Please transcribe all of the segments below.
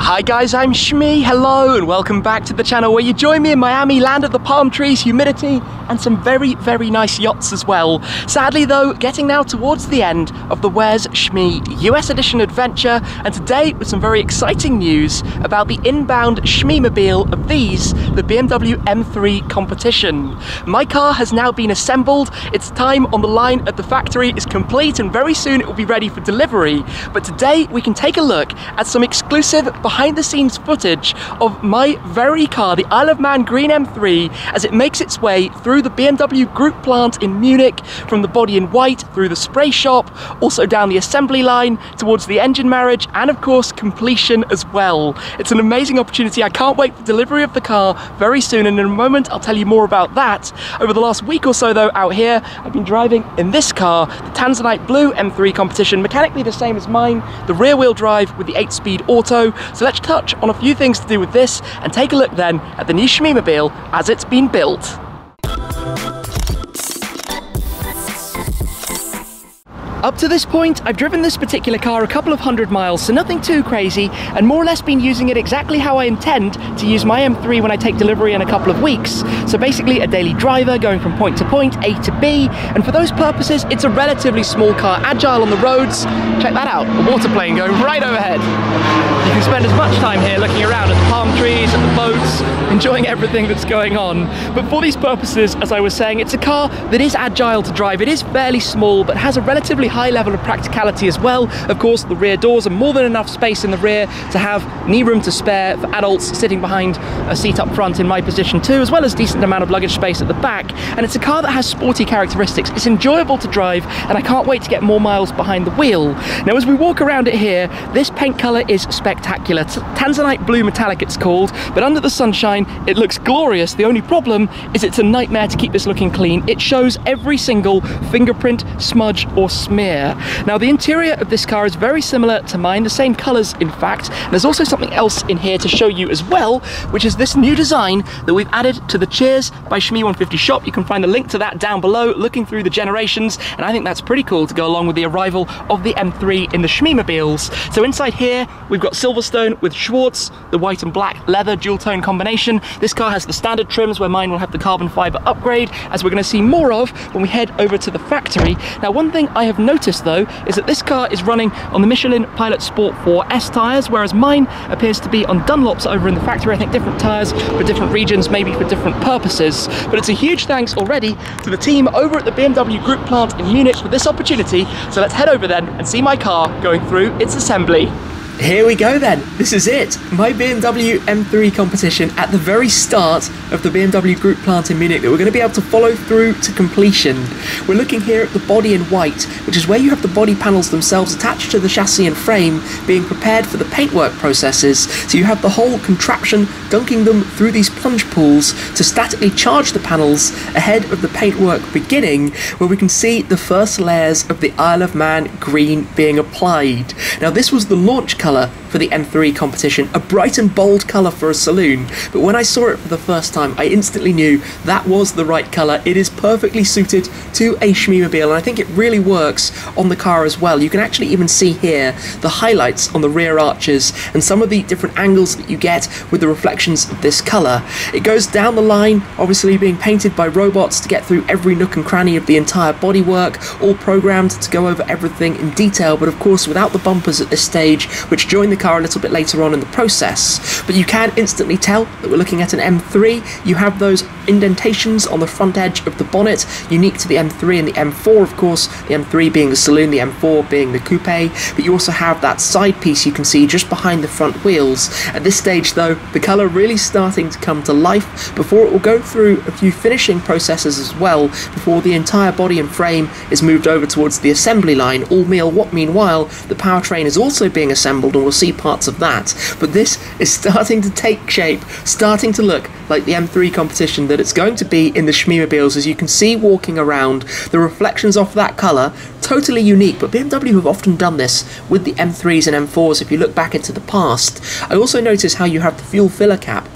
Hi guys, I'm Shmee, hello and welcome back to the channel where you join me in Miami, land of the palm trees, humidity and some very nice yachts as well. Sadly though, getting now towards the end of the Where's Shmee US edition adventure, and today with some very exciting news about the inbound Shmeemobile of these, the BMW M3 Competition. My car has now been assembled, its time on the line at the factory is complete and very soon it will be ready for delivery. But today we can take a look at some exclusive behind the scenes footage of my very car, the Isle of Man Green M3, as it makes its way through the BMW Group Plant in Munich, from the body in white through the spray shop, also down the assembly line towards the engine marriage and of course completion as well. It's an amazing opportunity. I can't wait for delivery of the car very soon, and in a moment I'll tell you more about that. Over the last week or so though out here I've been driving in this car, the Tanzanite Blue M3 Competition, mechanically the same as mine, the rear wheel drive with the 8-speed auto. So let's touch on a few things to do with this and take a look then at the new Shmeemobile as it's been built. Up to this point, I've driven this particular car a couple of 100 miles, so nothing too crazy, and more or less been using it exactly how I intend to use my M3 when I take delivery in a couple of weeks. So basically a daily driver going from point to point, A to B, and for those purposes, it's a relatively small car, agile on the roads. Check that out, a water plane going right overhead. You can spend as much time here looking around at the palm trees, at the boats, enjoying everything that's going on. But for these purposes, as I was saying, it's a car that is agile to drive. It is fairly small, but has a relatively high level of practicality as well. Of course, the rear doors are more than enough space in the rear to have knee room to spare for adults sitting behind a seat up front in my position too, as well as decent amount of luggage space at the back. And it's a car that has sporty characteristics. It's enjoyable to drive, and I can't wait to get more miles behind the wheel. Now, as we walk around it here, this paint color is spectacular. Tanzanite Blue Metallic it's called, but under the sunshine, it looks glorious. The only problem is it's a nightmare to keep this looking clean. It shows every single fingerprint, smudge, or smear. Now, the interior of this car is very similar to mine, the same colors in fact. And there's also something else in here to show you as well, which is this new design that we've added to the Cheers by Shmee 150 shop. You can find a link to that down below, looking through the generations, and I think that's pretty cool to go along with the arrival of the M3 in the Shmeemobiles. So inside here we've got Silverstone with Schwarz, the white and black leather dual tone combination. This car has the standard trims, where mine will have the carbon fiber upgrade, as we're going to see more of when we head over to the factory. Now, one thing I have noticed though is that this car is running on the Michelin Pilot Sport 4S tyres, whereas mine appears to be on Dunlops over in the factory. I think different tyres for different regions, maybe for different purposes. But it's a huge thanks already to the team over at the BMW Group Plant in Munich for this opportunity. So let's head over then and see my car going through its assembly. Here we go then, this is it, my BMW M3 Competition at the very start of the BMW Group Plant in Munich that we're going to be able to follow through to completion. We're looking here at the body in white, which is where you have the body panels themselves attached to the chassis and frame, being prepared for the paintwork processes. So you have the whole contraption dunking them through these plunge pools to statically charge the panels ahead of the paintwork beginning, where we can see the first layers of the Isle of Man green being applied. Now, this was the launch colour for the M3 Competition, a bright and bold colour for a saloon, but when I saw it for the first time I instantly knew that was the right colour. It is perfectly suited to a Shmeemobile, and I think it really works on the car as well. You can actually even see here the highlights on the rear arches and some of the different angles that you get with the reflections of this colour. It goes down the line, obviously being painted by robots to get through every nook and cranny of the entire bodywork, all programmed to go over everything in detail, but of course without the bumpers at this stage, which join the car a little bit later on in the process. But you can instantly tell that we're looking at an M3. You have those indentations on the front edge of the bonnet, unique to the M3 and the M4, of course, the M3 being the saloon, the M4 being the coupe, but you also have that side piece you can see just behind the front wheels. At this stage though, the colour really starting to come to life before it will go through a few finishing processes as well, before the entire body and frame is moved over towards the assembly line. Meanwhile, the powertrain is also being assembled, and we'll see parts of that. But this is starting to take shape, starting to look like the M3 Competition that it's going to be in the Shmeemobiles. As you can see walking around, the reflections off that colour, totally unique, but BMW have often done this with the M3s and M4s if you look back into the past. I also notice how you have the fuel filler cap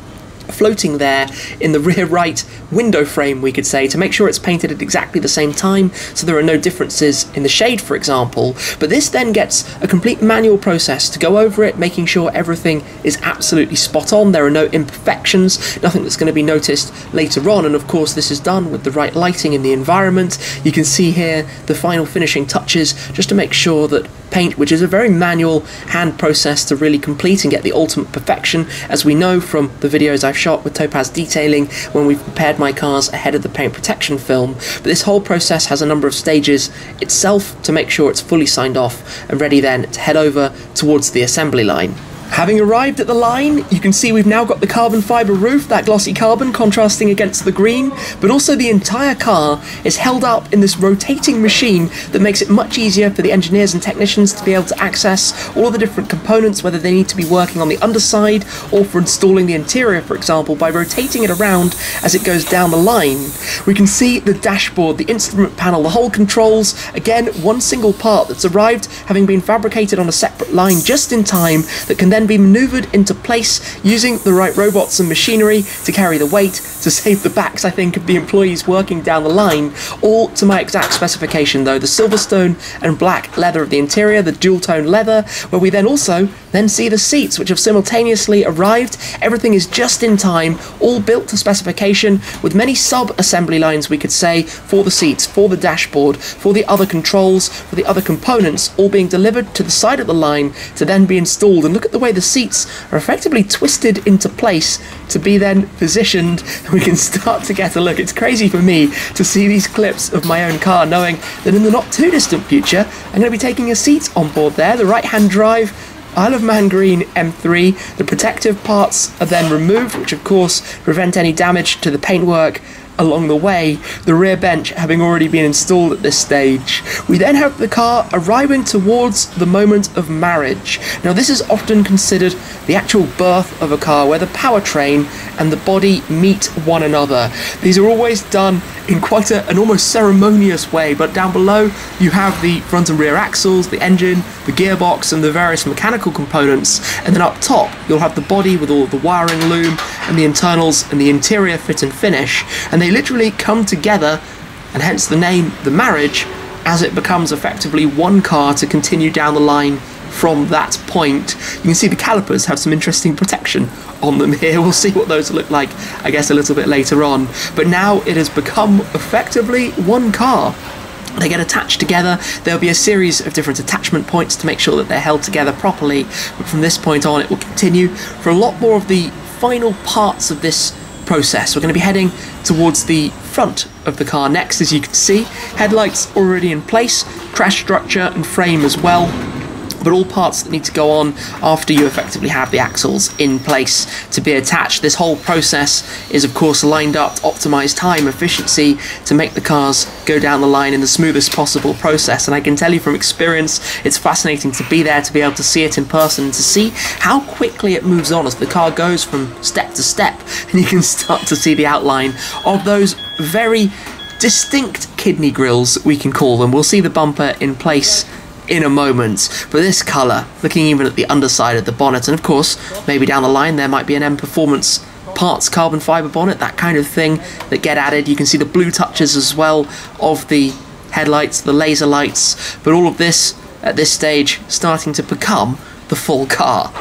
floating there in the rear right window frame, we could say, to make sure it's painted at exactly the same time, so there are no differences in the shade, for example. But this then gets a complete manual process to go over it, making sure everything is absolutely spot on, there are no imperfections, nothing that's going to be noticed later on. And of course this is done with the right lighting in the environment. You can see here the final finishing touches, just to make sure that paint, which is a very manual hand process to really complete and get the ultimate perfection, as we know from the videos I've shot with Topaz Detailing when we've prepared my cars ahead of the paint protection film. But this whole process has a number of stages itself to make sure it's fully signed off and ready then to head over towards the assembly line. Having arrived at the line, you can see we've now got the carbon fibre roof, that glossy carbon contrasting against the green, but also the entire car is held up in this rotating machine that makes it much easier for the engineers and technicians to be able to access all of the different components, whether they need to be working on the underside or for installing the interior, for example, by rotating it around as it goes down the line. We can see the dashboard, the instrument panel, the whole controls, again, one single part that's arrived having been fabricated on a separate line just in time, that can then be manoeuvred into place using the right robots and machinery to carry the weight, to save the backs, I think, of the employees working down the line, all to my exact specification though. The Silverstone and black leather of the interior, the dual tone leather, where we then also see the seats, which have simultaneously arrived. Everything is just in time, all built to specification, with many sub-assembly lines, we could say, for the seats, for the dashboard, for the other controls, for the other components, all being delivered to the side of the line to then be installed. And look at the way the seats are effectively twisted into place to be then positioned, and we can start to get a look. It's crazy for me to see these clips of my own car, knowing that in the not too distant future I'm going to be taking a seat on board there, the right hand drive, Isle of Man green M3. The protective parts are then removed, which of course prevent any damage to the paintwork along the way, the rear bench having already been installed at this stage. We then have the car arriving towards the moment of marriage. Now this is often considered the actual birth of a car, where the powertrain and the body meet one another. These are always done in quite an almost ceremonious way, but down below you have the front and rear axles, the engine, the gearbox and the various mechanical components, and then up top you'll have the body with all of the wiring loom and the internals and the interior fit and finish, and they literally come together, and hence the name the marriage, as it becomes effectively one car to continue down the line from that point. You can see the calipers have some interesting protection on them here. We'll see what those look like, I guess, a little bit later on. But now it has become effectively one car. They get attached together. There'll be a series of different attachment points to make sure that they're held together properly, but from this point on it will continue for a lot more of the final parts of this process. We're going to be heading towards the front of the car next. As you can see, headlights already in place, crash structure and frame as well, but all parts that need to go on after you effectively have the axles in place to be attached. This whole process is of course lined up to optimize time, efficiency, to make the cars go down the line in the smoothest possible process. And I can tell you from experience, it's fascinating to be there, to be able to see it in person, and to see how quickly it moves on as the car goes from step to step, and you can start to see the outline of those very distinct kidney grills, we can call them. We'll see the bumper in place in a moment, but this colour, looking even at the underside of the bonnet, and of course maybe down the line there might be an M Performance parts carbon fibre bonnet, that kind of thing, that get added. You can see the blue touches as well of the headlights, the laser lights, but all of this at this stage starting to become the full car.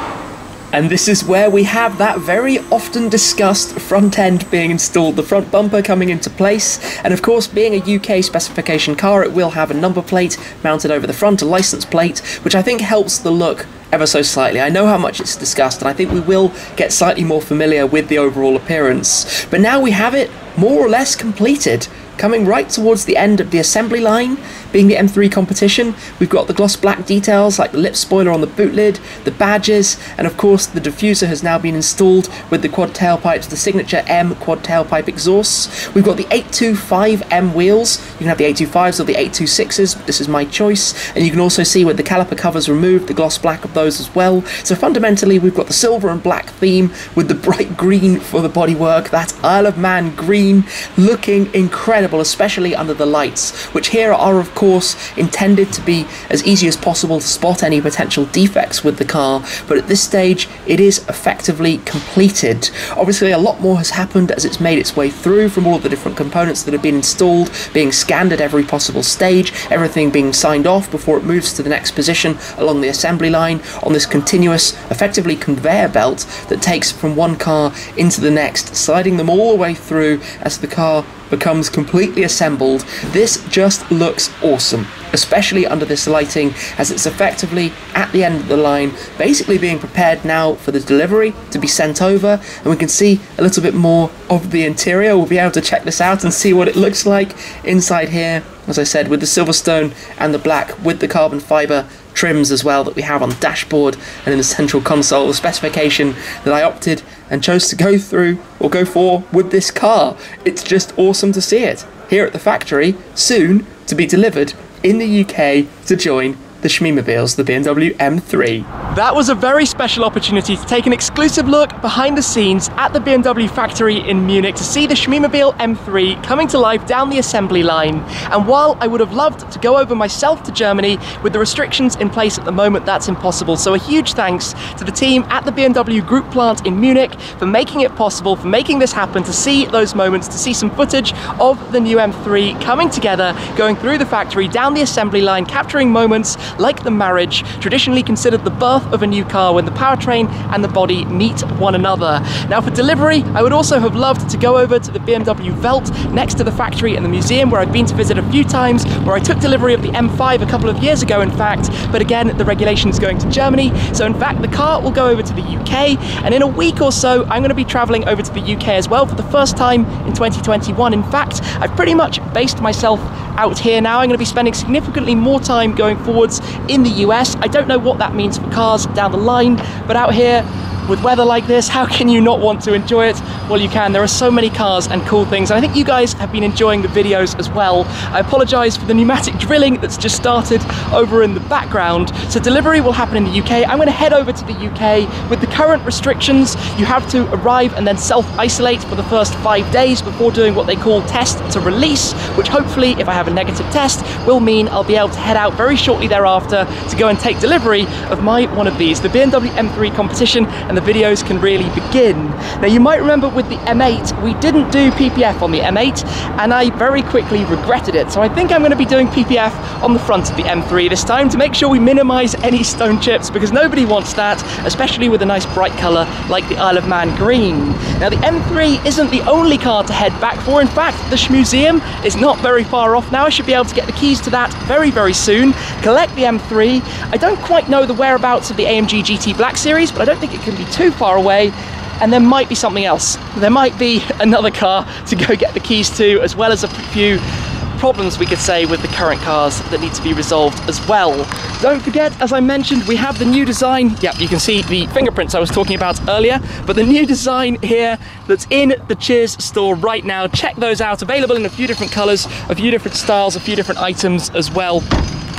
And this is where we have that very often discussed front end being installed, the front bumper coming into place, and of course being a UK specification car it will have a number plate mounted over the front, a license plate, which I think helps the look ever so slightly. I know how much it's discussed, and I think we will get slightly more familiar with the overall appearance. But now we have it more or less completed. Coming right towards the end of the assembly line, being the M3 Competition, we've got the gloss black details like the lip spoiler on the boot lid, the badges, and of course the diffuser has now been installed with the quad tailpipes, the signature M quad tailpipe exhausts. We've got the 825M wheels. You can have the 825s or the 826s, but this is my choice, and you can also see with the caliper covers removed, the gloss black of those as well. So fundamentally we've got the silver and black theme with the bright green for the bodywork, that Isle of Man green looking incredible, especially under the lights, which here are of course intended to be as easy as possible to spot any potential defects with the car, but at this stage it is effectively completed. Obviously a lot more has happened as it's made its way through from all of the different components that have been installed, being scanned at every possible stage, everything being signed off before it moves to the next position along the assembly line on this continuous, effectively conveyor belt that takes from one car into the next, sliding them all the way through as the car becomes completely assembled. This just looks awesome, especially under this lighting, as it's effectively at the end of the line, basically being prepared now for the delivery to be sent over, and we can see a little bit more of the interior. We'll be able to check this out and see what it looks like inside here, as I said, with the Silverstone and the black, with the carbon fibre trims as well that we have on the dashboard and in the central console, the specification that I opted and chose to go through or go for with this car. It's just awesome to see it here at the factory, soon to be delivered in the UK to join the Shmeemobiles, the BMW M3. That was a very special opportunity to take an exclusive look behind the scenes at the BMW factory in Munich to see the Shmeemobile M3 coming to life down the assembly line. And while I would have loved to go over myself to Germany, with the restrictions in place at the moment, that's impossible. So a huge thanks to the team at the BMW Group Plant in Munich for making it possible, for making this happen, to see those moments, to see some footage of the new M3 coming together, going through the factory, down the assembly line, capturing moments like the marriage, traditionally considered the birth of a new car, when the powertrain and the body meet one another. Now for delivery, I would also have loved to go over to the BMW Welt next to the factory and the museum, where I've been to visit a few times, where I took delivery of the M5 a couple of years ago in fact, but again the regulation's going to Germany, so in fact the car will go over to the UK, and in a week or so I'm going to be travelling over to the UK as well for the first time in 2021. In fact, I've pretty much based myself out here now. I'm going to be spending significantly more time going forwards in the US. I don't know what that means for cars down the line, but out here with weather like this, how can you not want to enjoy it? Well, you can. There are so many cars and cool things, and I think you guys have been enjoying the videos as well. I apologise for the pneumatic drilling that's just started over in the background. So delivery will happen in the UK. I'm going to head over to the UK. With the current restrictions, you have to arrive and then self-isolate for the first 5 days before doing what they call test to release, which hopefully, if I have a negative test, will mean I'll be able to head out very shortly thereafter to go and take delivery of my one of these, the BMW M3 Competition, and the videos can really begin. Now you might remember with the M8, we didn't do PPF on the M8, and I very quickly regretted it. So I think I'm going to be doing PPF on the front of the M3 this time to make sure we minimize any stone chips, because nobody wants that, especially with a nice bright color like the Isle of Man green. Now the M3 isn't the only car to head back for. In fact, the Shmeemuseum is not very far off now. I should be able to get the keys to that very, very soon, collect the M3. I don't quite know the whereabouts of the AMG GT Black Series, but I don't think it can be too far away, and there might be something else. There might be another car to go get the keys to, as well as a few problems, we could say, with the current cars that need to be resolved as well. Don't forget, as I mentioned, we have the new design. Yep, you can see the fingerprints I was talking about earlier, but the new design here that's in the Cheers store right now. Check those out, available in a few different colors, a few different styles, a few different items as well.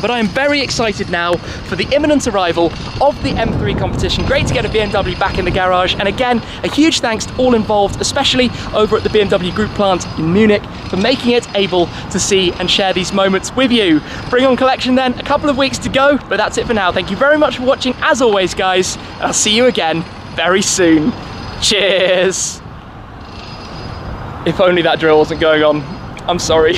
But I'm very excited now for the imminent arrival of the M3 Competition. Great to get a BMW back in the garage, and again, a huge thanks to all involved, especially over at the BMW Group Plant in Munich, for making it able to see and share these moments with you. Bring on collection then, a couple of weeks to go, but that's it for now. Thank you very much for watching, as always guys, and I'll see you again very soon. Cheers! If only that drill wasn't going on. I'm sorry.